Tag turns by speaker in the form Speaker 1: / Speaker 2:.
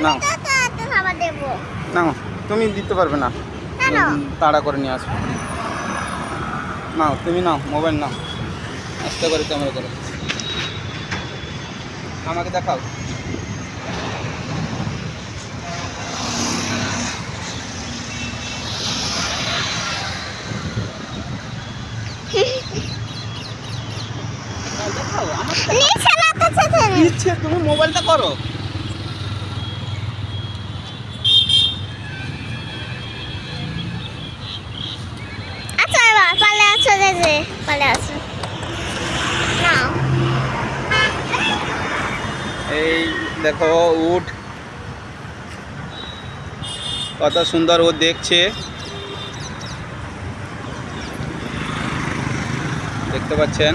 Speaker 1: নাও
Speaker 2: দেবো
Speaker 1: নাও, তুমি দিতে পারবে না, তাড়া করে নিয়ে আসো। নাও তুমি নাও, মোবাইল নাও, আস্তে করে ক্যামেরা করো, আমাকে দেখাও। দেখাও আমার ইচ্ছে, তুমি মোবাইলটা করো।
Speaker 2: আচ্ছা এবার পালে আছো যে পালে আছো নাও।
Speaker 1: এই দেখো উট কত সুন্দর ও দেখছে, দেখতে পাচ্ছেন।